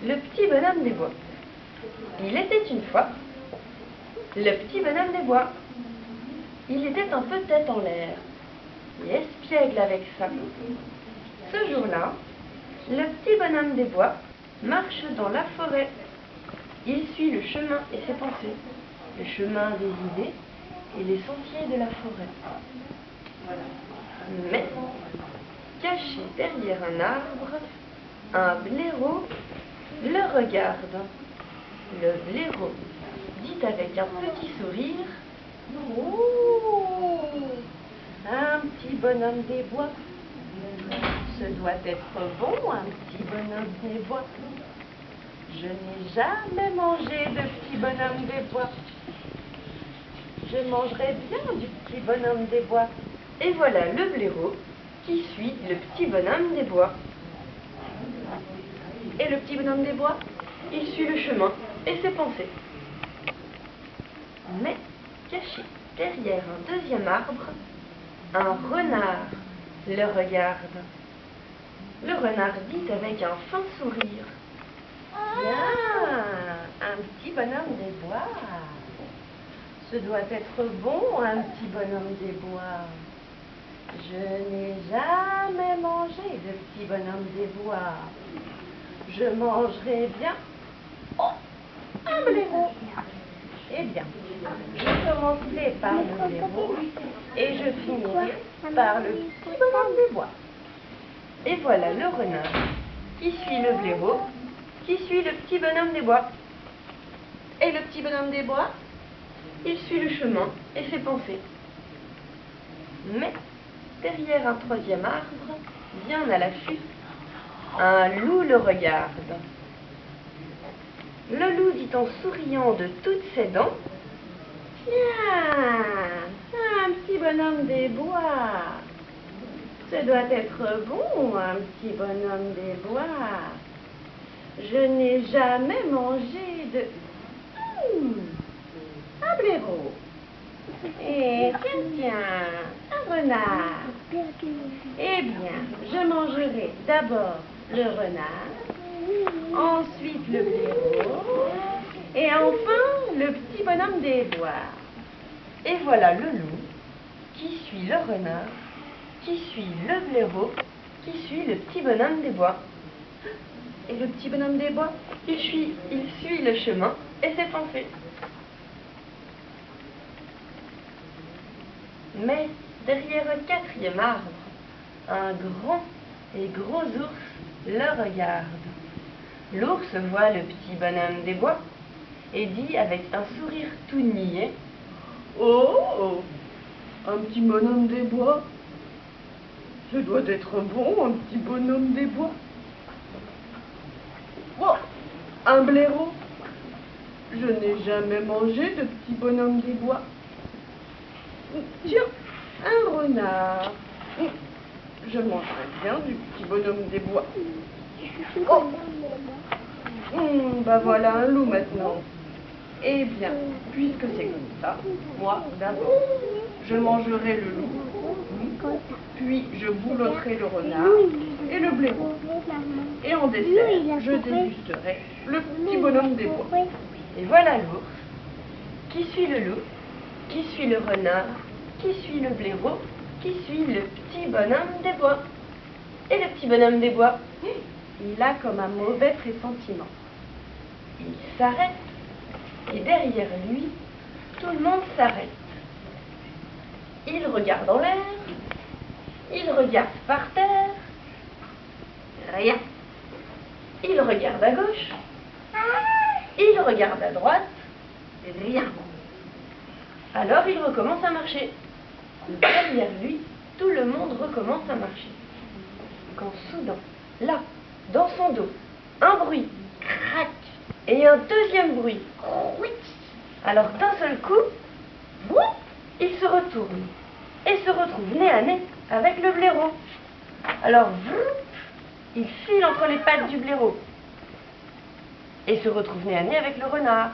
Le petit bonhomme des bois. Il était une fois le petit bonhomme des bois. Il était un peu tête en l'air et espiègle avec ça. Ce jour-là, le petit bonhomme des bois marche dans la forêt. Il suit le chemin et ses pensées, le chemin des idées et les sentiers de la forêt. Mais, caché derrière un arbre, un blaireau le regarde. Le blaireau dit avec un petit sourire: « Oh, un petit bonhomme des bois, ce doit être bon, un petit bonhomme des bois. Je n'ai jamais mangé de petit bonhomme des bois. Je mangerai bien du petit bonhomme des bois. » Et voilà le blaireau qui suit le petit bonhomme des bois. Et le petit bonhomme des bois, il suit le chemin et ses pensées. Mais, caché derrière un deuxième arbre, un renard le regarde. Le renard dit avec un fin sourire: « Bien, un petit bonhomme des bois. Ce doit être bon, un petit bonhomme des bois. Je n'ai jamais mangé de petit bonhomme des bois. Je mangerai bien un blaireau. Eh bien, je commencerai par le blaireau et je finirai par le petit bonhomme des bois. » Et voilà le renard qui suit le blaireau, qui suit le petit bonhomme des bois. Et le petit bonhomme des bois, il suit le chemin et ses pensées. Mais, derrière un troisième arbre, bien à l'affût, un loup le regarde. Le loup dit en souriant de toutes ses dents: « Tiens, un petit bonhomme des bois. Ce doit être bon, un petit bonhomme des bois. Je n'ai jamais mangé de... un blaireau. Et tiens, un renard. Eh bien, je mangerai d'abord le renard, ensuite le blaireau, et enfin le petit bonhomme des bois. » Et voilà le loup qui suit le renard, qui suit le blaireau, qui suit le petit bonhomme des bois. Et le petit bonhomme des bois, il suit le chemin et ses pensées. Mais derrière un quatrième arbre, un grand et gros ours le regarde. L'ours voit le petit bonhomme des bois et dit avec un sourire tout niais: « Oh, un petit bonhomme des bois. Ce doit être bon, un petit bonhomme des bois. Oh, un blaireau. Je n'ai jamais mangé de petit bonhomme des bois. Tiens, un renard. Je mangerai bien du petit bonhomme des bois. Oh, bah voilà un loup maintenant. Eh bien, puisque c'est comme ça, moi d'abord, je mangerai le loup, puis je boulotterai le renard et le blaireau. Et en dessert, je dégusterai le petit bonhomme des bois. » Et voilà l'ours qui suit le loup, qui suit le renard, qui suit le blaireau, qui suit le petit bonhomme des bois. Et le petit bonhomme des bois, il a comme un mauvais pressentiment. Il s'arrête, et derrière lui, tout le monde s'arrête. Il regarde en l'air, il regarde par terre, rien. Il regarde à gauche, il regarde à droite, rien. Alors il recommence à marcher. Derrière lui, tout le monde recommence à marcher. Quand soudain, là, dans son dos, un bruit, crac, et un deuxième bruit, oui. Alors d'un seul coup, il se retourne et se retrouve nez à nez avec le blaireau. Alors, il file entre les pattes du blaireau et se retrouve nez à nez avec le renard.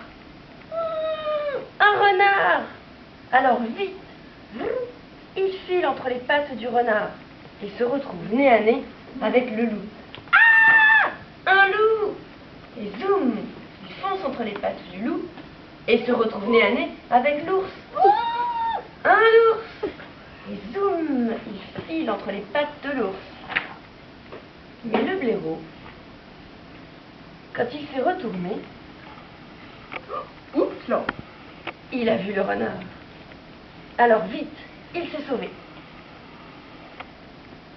Un renard! Alors vite, il file entre les pattes du renard et se retrouve nez à nez avec le loup. Ah! Un loup! Et entre les pattes du loup et se retrouve nez à nez avec l'ours. Un ours! Et zoom, il file entre les pattes de l'ours. Mais le blaireau, quand il s'est retourné, oups là, il a vu le renard. Alors vite, il s'est sauvé.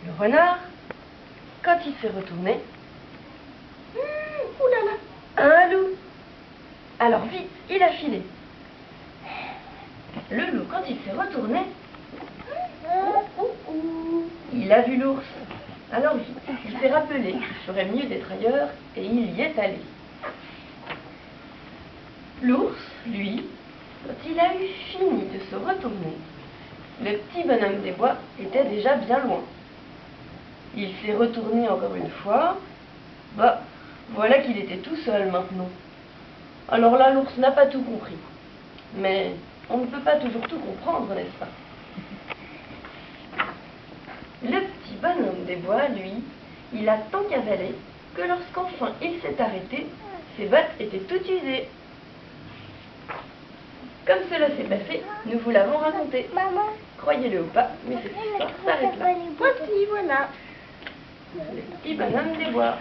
Le renard, quand il s'est retourné, oulala, un loup. Alors vite, il a filé. Le loup, quand il s'est retourné, il a vu l'ours. Alors vite, il s'est rappelé qu'il ferait mieux d'être ailleurs et il y est allé. L'ours, lui, quand il a eu fini de se retourner, le petit bonhomme des bois était déjà bien loin. Il s'est retourné encore une fois. Bah, voilà qu'il était tout seul maintenant. Alors là, l'ours n'a pas tout compris. Mais on ne peut pas toujours tout comprendre, n'est-ce pas? Le petit bonhomme des bois, lui, il a tant cavalé que lorsqu'enfin il s'est arrêté, ses bottes étaient toutes usées. Comme cela s'est passé, nous vous l'avons raconté. Croyez-le ou pas, mais cette histoire s'arrête là. Voici, voilà. Le petit bonhomme des bois.